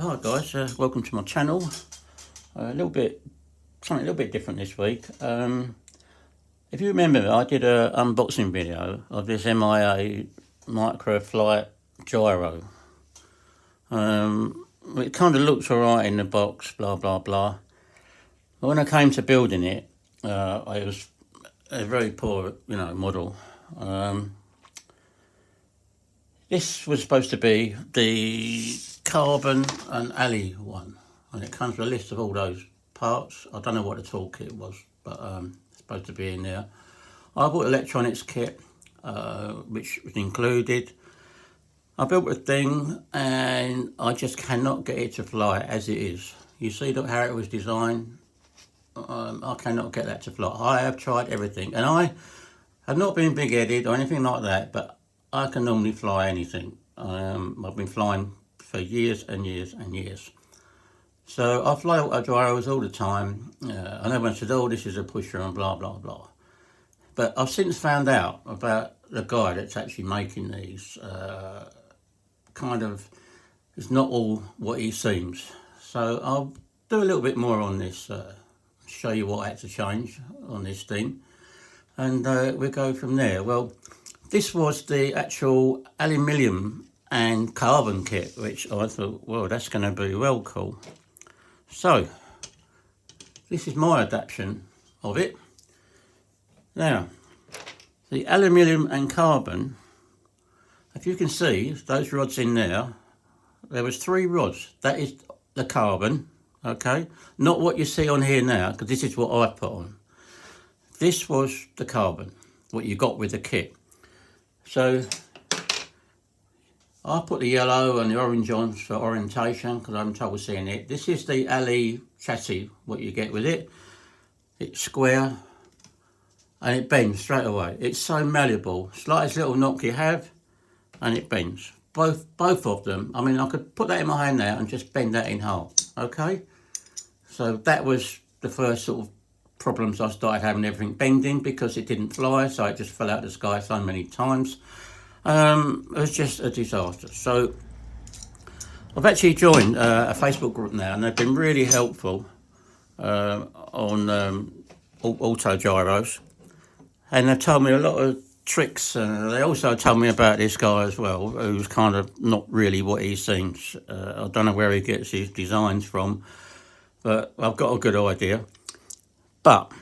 Hi guys, welcome to my channel. Something a little bit different this week. If you remember, I did an unboxing video of this MIA microflight gyro. It kind of looks alright in the box, blah blah blah. But when I came to building it, it was a very poor, model. This was supposed to be the carbon and alley one, and it comes with a list of all those parts. I don't know what the toolkit was, but it's supposed to be in there. I bought electronics kit, which was included. I built the thing and I just cannot get it to fly as it is. You see how it was designed? I cannot get that to fly. I have tried everything, and I have not been big-headed or anything like that, but I can normally fly anything. I've been flying for years and years and years. So I fly autogyros all the time. And everyone said, oh, this is a pusher and blah, blah, blah. But I've since found out about the guy that's actually making these. It's not all what he seems. So I'll do a little bit more on this, show you what I had to change on this thing. And we'll go from there. Well, this was the actual aluminium and carbon kit, which I thought, well, that's going to be well cool. So, this is my adaptation of it. Now, the aluminium and carbon, if you can see, those rods in there, there was 3 rods. That is the carbon, okay? Not what you see on here now, because this is what I put on. This was the carbon, what you got with the kit. So I put the yellow and the orange on for orientation because I'm trouble seeing it. This is the alley chassis, what you get with it. It's square and it bends straight away. It's so malleable, slightest little knock you have and it bends. Both of them. I mean, I could put that in my hand now and just bend that in half, okay? So that was the first sort of problems I started having, everything bending because it didn't fly, so it just fell out of the sky so many times. It was just a disaster. So I've actually joined a Facebook group now, and they've been really helpful on autogyros, and they've told me a lot of tricks, and they also told me about this guy as well, who's kind of not really what he seems. I don't know where he gets his designs from, but I've got a good idea. But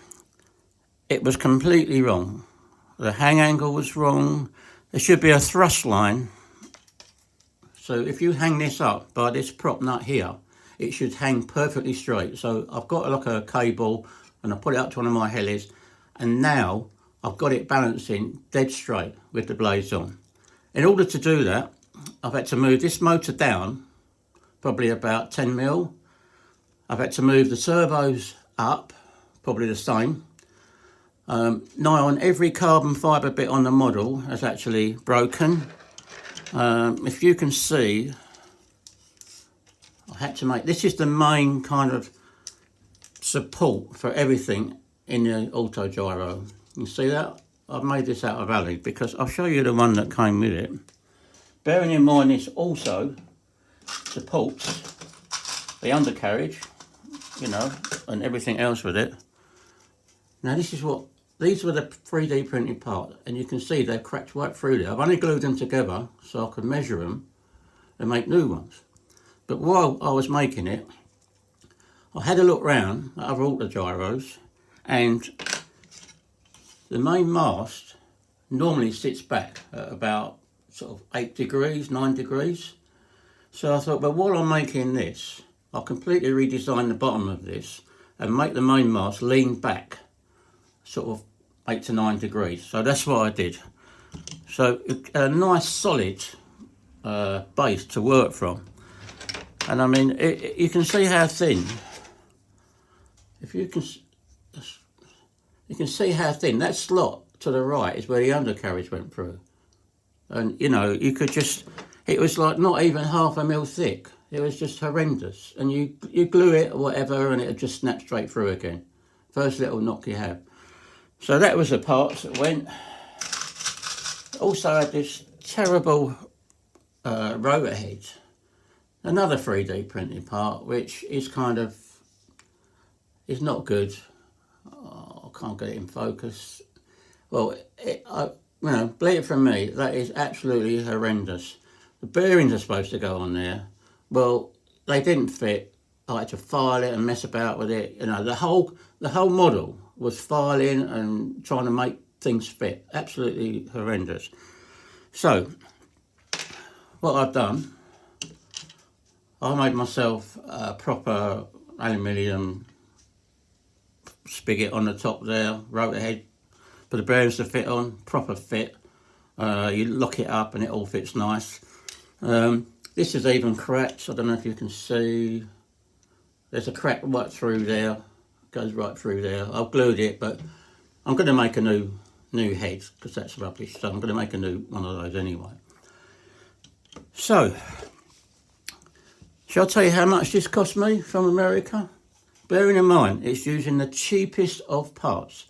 it was completely wrong. The hang angle was wrong. There should be a thrust line. So if you hang this up by this prop nut here, it should hang perfectly straight. So I've got like a cable and I put it up to one of my helis, and now I've got it balancing dead straight with the blades on. In order to do that, I've had to move this motor down, probably about 10 mil. I've had to move the servos up, probably the same. Nylon, every carbon fibre bit on the model is actually broken. If you can see, I had to make, this is the main kind of support for everything in the autogyro. You see that? I've made this out of alley because I'll show you the one that came with it. Bearing in mind this also supports the undercarriage, and everything else with it. Now these were the 3D printed parts, and you can see they've cracked right through there. I've only glued them together so I could measure them and make new ones. But while I was making it, I had a look round at other autogyros, and the main mast normally sits back at about sort of 8 degrees, 9 degrees. So I thought, but while I'm making this, I'll completely redesign the bottom of this and make the main mast lean back sort of 8 to 9 degrees. So that's what I did. So a nice solid base to work from. And I mean, you can see how thin, you can see how thin that slot to the right is where the undercarriage went through. And you could just, it was like not even half a mil thick. It was just horrendous. And you glue it or whatever and it would just snap straight through again. First little knock you have. So that was the parts that went. Also had this terrible rotor head another 3D printed part, which is kind of, is not good. Oh, I can't get it in focus. Well, you know, believe it from me, that is absolutely horrendous. The bearings are supposed to go on there. Well, they didn't fit. I had to file it and mess about with it. You know, the whole model was filing and trying to make things fit. Absolutely horrendous. So, what I've done, I made myself a proper aluminium spigot on the top there, rotor head for the bearings to fit on, proper fit. You lock it up and it all fits nice. This is even cracked. I don't know if you can see. There's a crack right through there. Goes right through there. I've glued it, but I'm going to make a new head because that's rubbish. So I'm going to make a new one of those anyway. So, shall I tell you how much this cost me from America? Bearing in mind, it's using the cheapest of parts.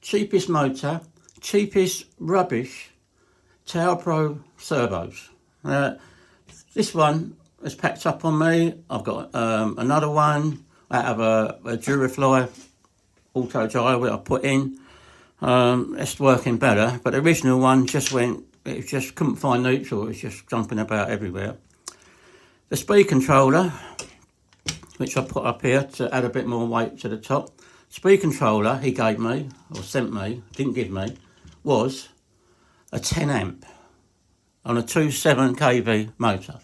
Cheapest motor, cheapest rubbish Tower Pro servos. This one is packed up on me. I've got another one out of a Durafly Autogyro that I put in. It's working better, but the original one just went, it just couldn't find neutral. It was just jumping about everywhere. The speed controller, which I put up here to add a bit more weight to the top. Speed controller he gave me, or sent me, didn't give me, was a 10 amp on a 2.7 kV motor.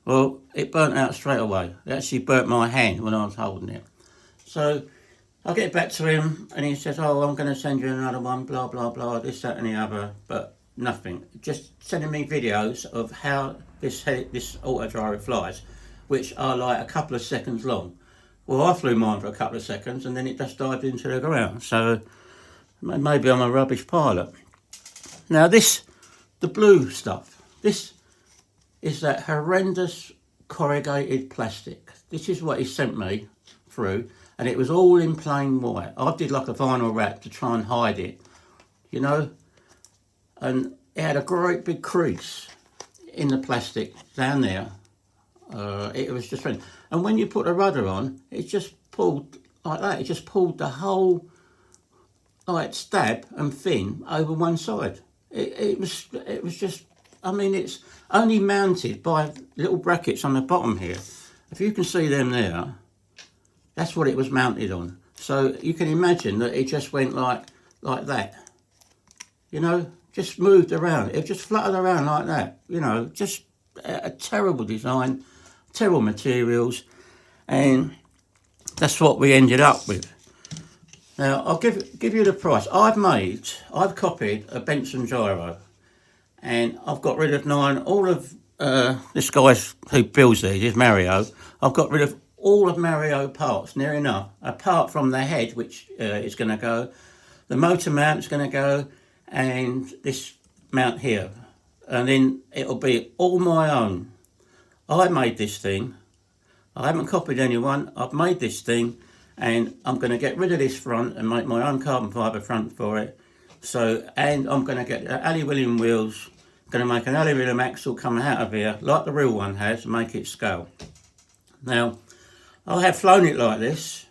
Well, it burnt out straight away. It actually burnt my hand when I was holding it. So I'll get back to him and he says, oh, I'm going to send you another one, blah, blah, blah, this, that and the other, but nothing. Just sending me videos of how this Autogyro flies, which are like a couple of seconds long. Well, I flew mine for a couple of seconds and then it just dived into the ground. So maybe I'm a rubbish pilot. Now the blue stuff, this is that horrendous corrugated plastic. This is what he sent me through, and it was all in plain white. I did like a vinyl wrap to try and hide it, you know, and it had a great big crease in the plastic down there. It was just, and when you put the rudder on, it just pulled like that. It just pulled the whole like stab and fin over one side. It was just, I mean, it's only mounted by little brackets on the bottom here. If you can see them there, that's what it was mounted on. So you can imagine that it just went like that, you know, just moved around. It just fluttered around like that, you know, just a terrible design, terrible materials, and that's what we ended up with. Now, I'll give you the price. I've copied a Benson gyro, and I've got rid of all of this guy who builds these is Mario. I've got rid of all of Mario parts, near enough, apart from the head, which is going to go, the motor mount is going to go, and this mount here. And then it'll be all my own. I made this thing. I haven't copied anyone. I've made this thing, and I'm going to get rid of this front and make my own carbon fibre front for it. So, and I'm going to get the Ali William wheels, going to make an Ali William axle coming out of here, like the real one has, and make it scale. Now, I have flown it like this,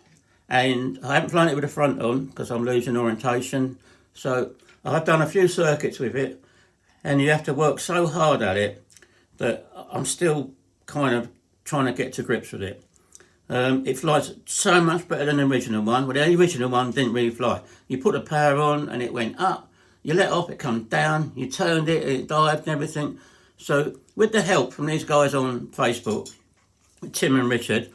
and I haven't flown it with the front on because I'm losing orientation. So, I've done a few circuits with it, and you have to work so hard at it that I'm still kind of trying to get to grips with it. It flies so much better than the original one. Well, the original one didn't really fly. You put the power on and it went up. You let off, it comes down. You turned it, it dived and everything. So with the help from these guys on Facebook, Tim and Richard,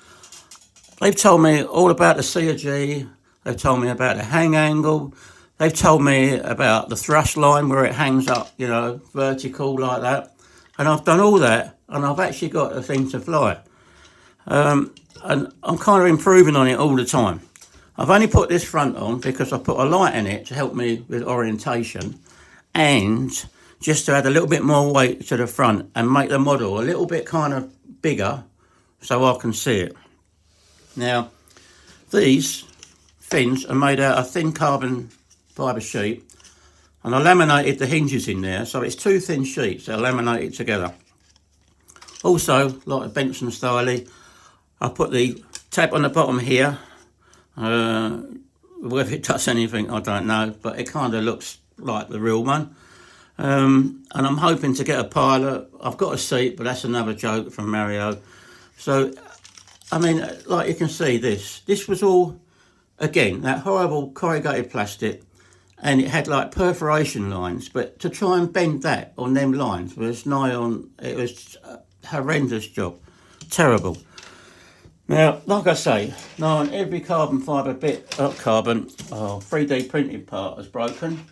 they've told me all about the CG. They've told me about the hang angle. They've told me about the thrust line where it hangs up, you know, vertical like that. And I've done all that, and I've actually got the thing to fly. And I'm kind of improving on it all the time. I've only put this front on because I put a light in it to help me with orientation, and just to add a little bit more weight to the front and make the model a little bit kind of bigger so I can see it. Now, these fins are made out of thin carbon fibre sheet, and I laminated the hinges in there, so it's two thin sheets that are laminated together. Also, like a Benson Stylie, I put the tab on the bottom here. Whether it does anything, I don't know, but it kind of looks like the real one. And I'm hoping to get a pilot. I've got a seat, but that's another joke from Mario. So, I mean, like you can see, this was all, again, that horrible corrugated plastic, and it had like perforation lines, but to try and bend that on them lines was nigh on, it was a horrendous job, terrible. Now, like I say, now on every carbon fibre bit, 3D printed part is broken.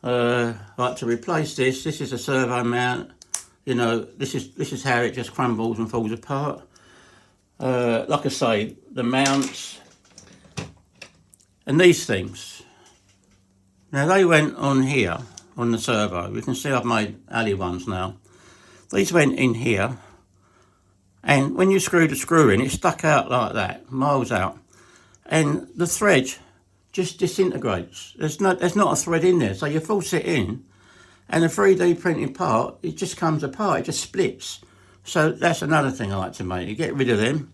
Like to replace this is a servo mount. You know, this is how it just crumbles and falls apart. Like I say, the mounts and these things. Now they went on here on the servo. You can see I've made alley ones now. These went in here, and when you screw the screw in, it stuck out like that, miles out, and the thread just disintegrates. There's not a thread in there, so you force it in, and the 3D printed part, it just comes apart, it just splits. So that's another thing I like to make. You get rid of them.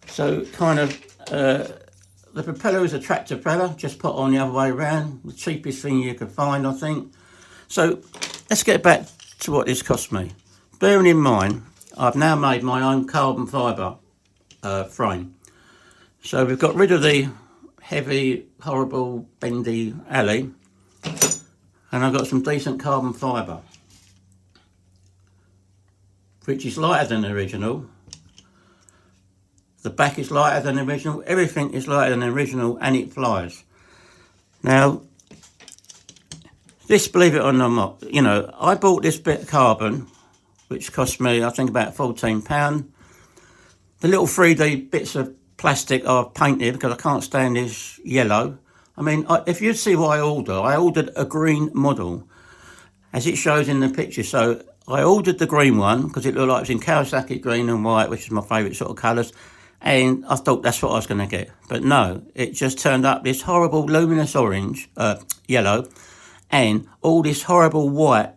So kind of the propeller is a tractor propeller, just put on the other way around. The cheapest thing you could find, I think. So let's get back to what this cost me. Bearing in mind, I've now made my own carbon fibre frame. So we've got rid of the heavy, horrible, bendy alley, and I've got some decent carbon fibre, which is lighter than the original. The back is lighter than the original. Everything is lighter than the original, and it flies. Now, this, believe it or not, you know, I bought this bit of carbon, which cost me, I think, about £14. The little 3D bits of plastic I've painted because I can't stand this yellow. I mean, if you see what I ordered a green model, as it shows in the picture. So I ordered the green one because it looked like it was in Kawasaki green and white, which is my favourite sort of colours. And I thought that's what I was going to get. But no, it just turned up this horrible luminous orange, yellow, and all this horrible white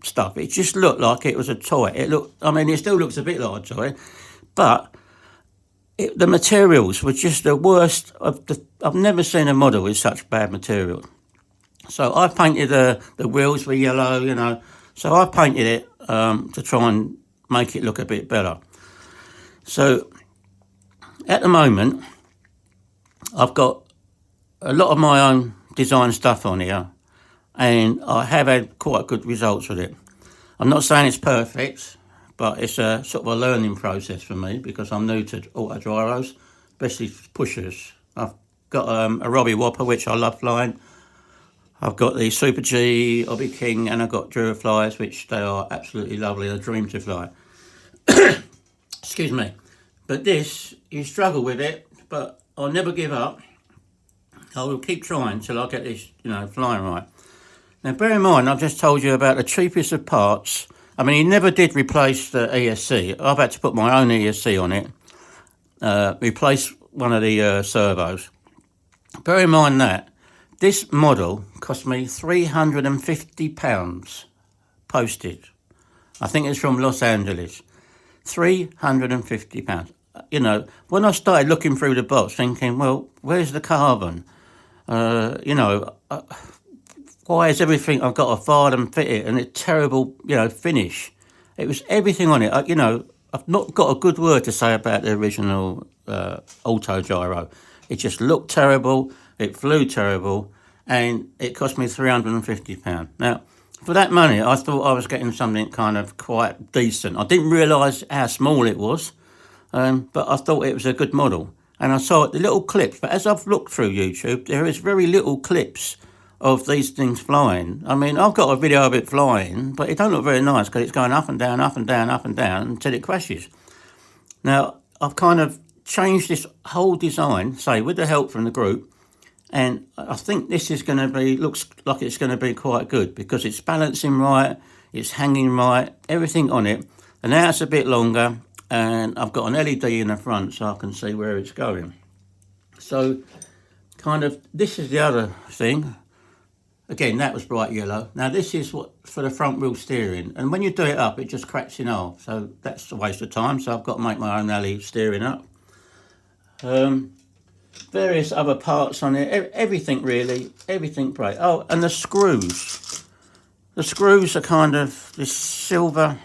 stuff. It just looked like it was a toy. I mean, it still looks a bit like a toy, but the materials were just the worst. I've never seen a model with such bad material. So I painted the wheels were yellow, you know. So I painted it to try and make it look a bit better. So at the moment, I've got a lot of my own design stuff on here, and I have had quite good results with it. I'm not saying it's perfect, but it's a sort of a learning process for me because I'm new to autogyros, especially pushers. I've got a Robbie Whopper, which I love flying. I've got the Super G, Hobby King, and I've got Duraflies, which they are absolutely lovely, a dream to fly. Excuse me. But this, you struggle with it, but I'll never give up. I will keep trying till I get this, you know, flying right. Now, bear in mind, I've just told you about the cheapest of parts. I mean, he never did replace the ESC. I've had to put my own ESC on it, replace one of the servos. Bear in mind that this model cost me £350 posted. I think it's from Los Angeles. £350. You know, when I started looking through the box, thinking, well, where's the carbon? You know, why is everything I've got to file and fit it and a terrible, you know, finish? It was everything on it. You know, I've not got a good word to say about the original Autogyro. It just looked terrible, it flew terrible, and it cost me £350. Now, for that money, I thought I was getting something kind of quite decent. I didn't realise how small it was, but I thought it was a good model. And I saw the little clips, but as I've looked through YouTube, there is very little clips of these things flying. I mean, I've got a video of it flying, but it don't look very nice because it's going up and down, up and down, up and down until it crashes. Now, I've kind of changed this whole design, say, with the help from the group, and I think this is going to be, looks like it's going to be quite good because it's balancing right, it's hanging right, everything on it. And now it's a bit longer, and I've got an LED in the front so I can see where it's going. So, kind of, this is the other thing. Again, that was bright yellow. Now this is what for the front wheel steering, and when you do it up, it just cracks in half. So that's a waste of time. So I've got to make my own alley steering up. Various other parts on it, everything really, everything great. Oh, and the screws. The screws are kind of this silver.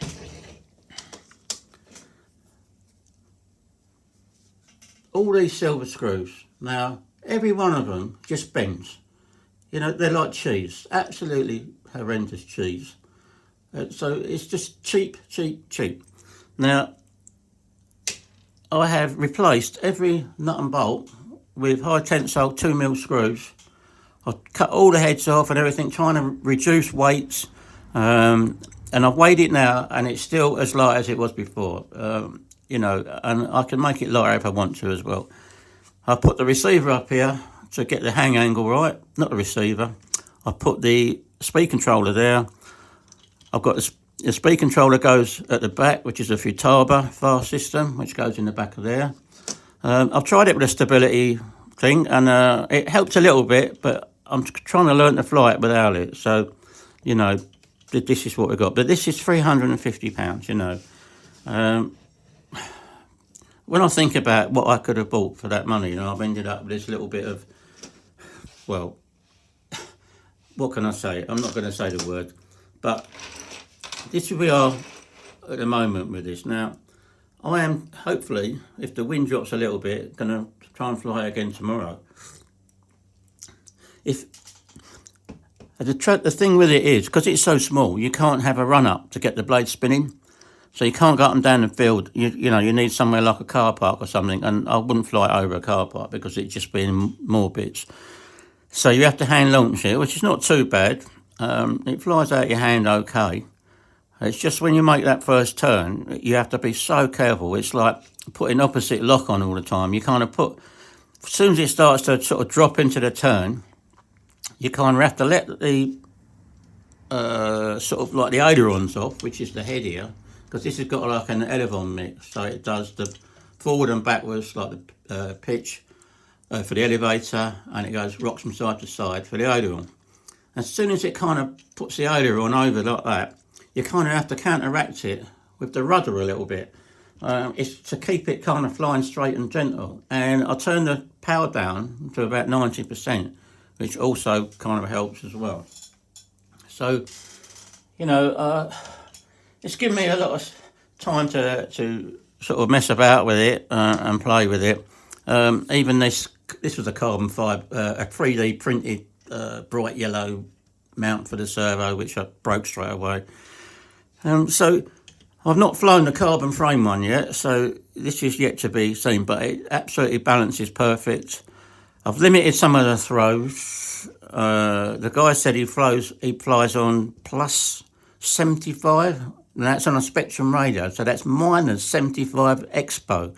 All these silver screws. Now, every one of them just bends. You know, they're like cheese. Absolutely horrendous cheese. So it's just cheap, cheap, cheap. Now, I have replaced every nut and bolt with high tensile 2mm screws. I've cut all the heads off and everything, trying to reduce weights. And I've weighed it now, and it's still as light as it was before. You know, and I can make it lighter if I want to as well. I put the receiver up here to get the hang angle right, not the receiver. I put the speed controller there. I've got the speed controller goes at the back, which is a Futaba fast system, which goes in the back of there. I've tried it with a stability thing, and it helped a little bit, but I'm trying to learn to fly it without it. So, you know, this is what we got. But this is £350, you know. When I think about what I could have bought for that money, you know, I've ended up with this little bit of, well, what can I say? I'm not going to say the word, but this is where we are at the moment with this. Now, I am hopefully, if the wind drops a little bit, going to try and fly again tomorrow. If the thing with it is, because it's so small, you can't have a run up to get the blade spinning. So you can't go up and down the field. You know, you need somewhere like a car park or something, and I wouldn't fly it over a car park because it'd just be in more bits. So you have to hand launch it, which is not too bad. It flies out your hand okay. It's just when you make that first turn, you have to be so careful. It's like putting opposite lock on all the time. You kind of put, as soon as it starts to sort of drop into the turn, you kind of have to let the sort of like the ailerons off, which is the head here, because this has got like an elevon mix, so it does the forward and backwards, like the pitch for the elevator, and it rocks from side to side for the aileron. As soon as it kind of puts the aileron over like that, you kind of have to counteract it with the rudder a little bit. It's to keep it kind of flying straight and gentle. And I turn the power down to about 90%, which also kind of helps as well. So, you know, it's given me a lot of time to sort of mess about with it and play with it. Even this was a carbon fibre, a 3D printed bright yellow mount for the servo, which I broke straight away. So I've not flown the carbon frame one yet, so this is yet to be seen, but it absolutely balances perfect. I've limited some of the throws. The guy said he flies on plus 75, and that's on a Spectrum radio, so that's minus 75 expo.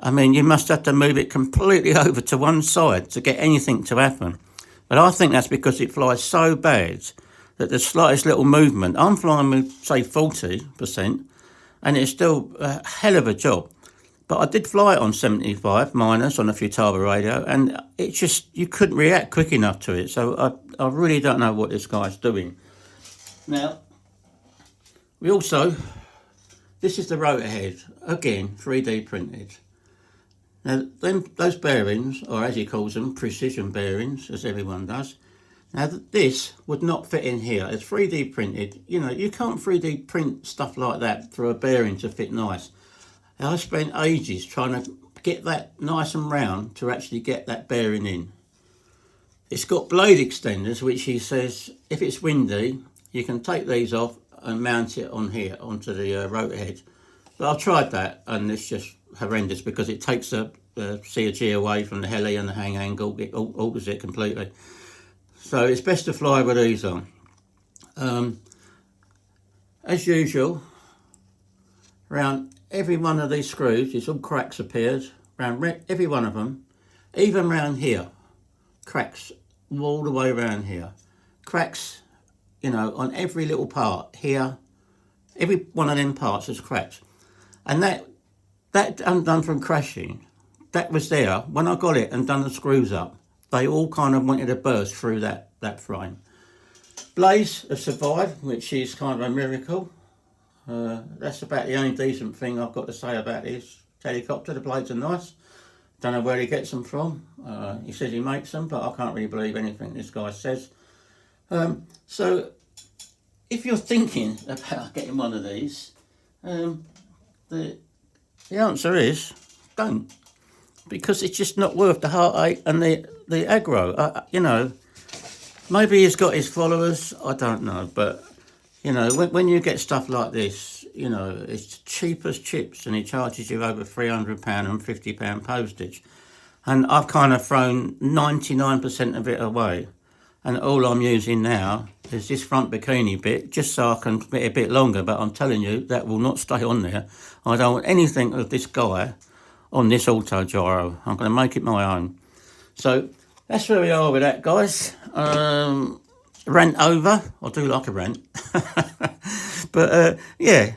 I mean, you must have to move it completely over to one side to get anything to happen. But I think that's because it flies so bad that the slightest little movement, I'm flying with, say, 40%, and it's still a hell of a job. But I did fly it on 75 minus on a Futaba radio, and it just, you couldn't react quick enough to it. So I really don't know what this guy's doing. Now, we also, this is the rotor head, again, 3D printed. Now, those bearings, or as he calls them, precision bearings, as everyone does. Now, this would not fit in here. It's 3D printed. You know, you can't 3D print stuff like that for a bearing to fit nice. I spent ages trying to get that nice and round to actually get that bearing in. It's got blade extenders, which he says, if it's windy, you can take these off and mount it on here, onto the rotor head. But I've tried that, and it's just horrendous because it takes the CG away from the heli and the hang angle. It alters it completely. So it's best to fly with these on. As usual, around every one of these screws, it's all cracks appears, around every one of them, even around here, cracks all the way around here. Cracks, you know, on every little part here, every one of them parts is cracks. And that undone from crashing, that was there. When I got it and done the screws up, they all kind of wanted to burst through that frame. blades have survived, which is kind of a miracle. That's about the only decent thing I've got to say about this helicopter. The blades are nice. Don't know where he gets them from. He says he makes them, but I can't really believe anything this guy says. So if you're thinking about getting one of these, the answer is don't, because it's just not worth the heartache and the aggro. You know, maybe he's got his followers, I don't know, but you know, when you get stuff like this, you know, it's cheap as chips, and he charges you over £300 and £50 postage. And I've kind of thrown 99% of it away. And all I'm using now is this front bikini bit, just so I can fit a bit longer. But I'm telling you, that will not stay on there. I don't want anything of this guy on this Autogyro. I'm going to make it my own. So that's where we are with that, guys. Rant over. I do like a rant. But yeah,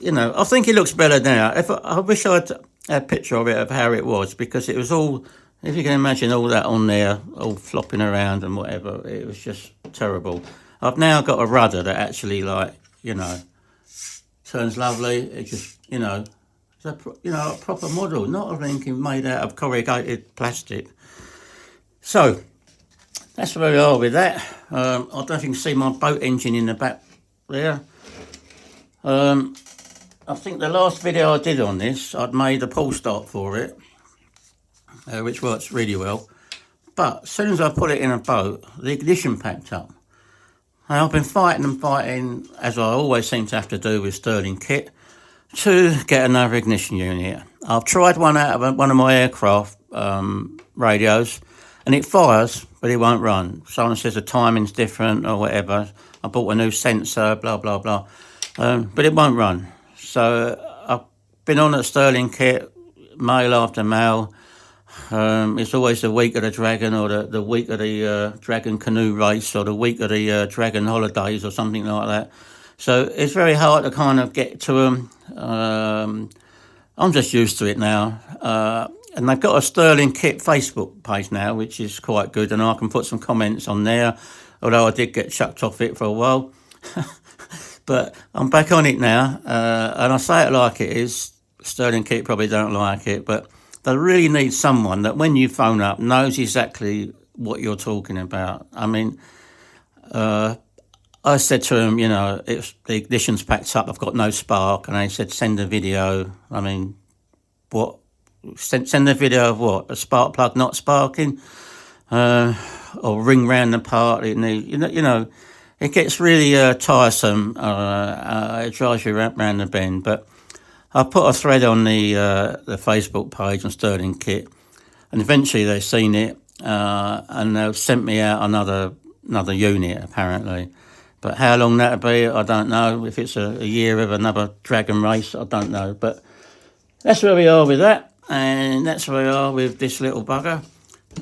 you know, I think it looks better now. I wish I'd a picture of it, of how it was, because it was all, if you can imagine all that on there, all flopping around and whatever, it was just terrible. I've now got a rudder that actually, like, you know, turns lovely. It just, you know, it's a proper model, not a linking made out of corrugated plastic. So that's where we are with that. I don't know if you can see my boat engine in the back there. I think the last video I did on this, I'd made a pull start for it, which works really well. But as soon as I put it in a boat, the ignition packed up. And I've been fighting, as I always seem to have to do with Sterling kit, to get another ignition unit. I've tried one out of one of my aircraft radios, and it fires, but it won't run. Someone says the timing's different or whatever. I bought a new sensor, blah, blah, blah. But it won't run. So I've been on at Sterling kit, mail after mail. It's always the week of the Dragon, or the week of the Dragon canoe race, or the week of the Dragon holidays, or something like that. So it's very hard to kind of get to them. I'm just used to it now. And they've got a Sterling kit Facebook page now, which is quite good, and I can put some comments on there, although I did get chucked off it for a while. But I'm back on it now, and I say it like it is. Sterling kit probably don't like it, but they really need someone that when you phone up knows exactly what you're talking about. I mean, I said to him, you know, the ignition's packed up, I've got no spark, and they said send a video. I mean, what? Send a video of what? A spark plug not sparking, or ring round the part. You know. It gets really tiresome. It drives you round the bend. But I put a thread on the Facebook page on Sterling kit, and eventually they've seen it, and they've sent me out another unit apparently. But how long that'll be, I don't know. If it's a year of another Dragon race, I don't know. But that's where we are with that, and that's where we are with this little bugger.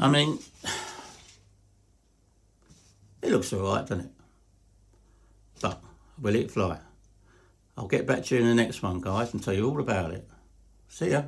I mean, it looks all right, doesn't it? But will it fly? I'll get back to you in the next one, guys, and tell you all about it. See ya.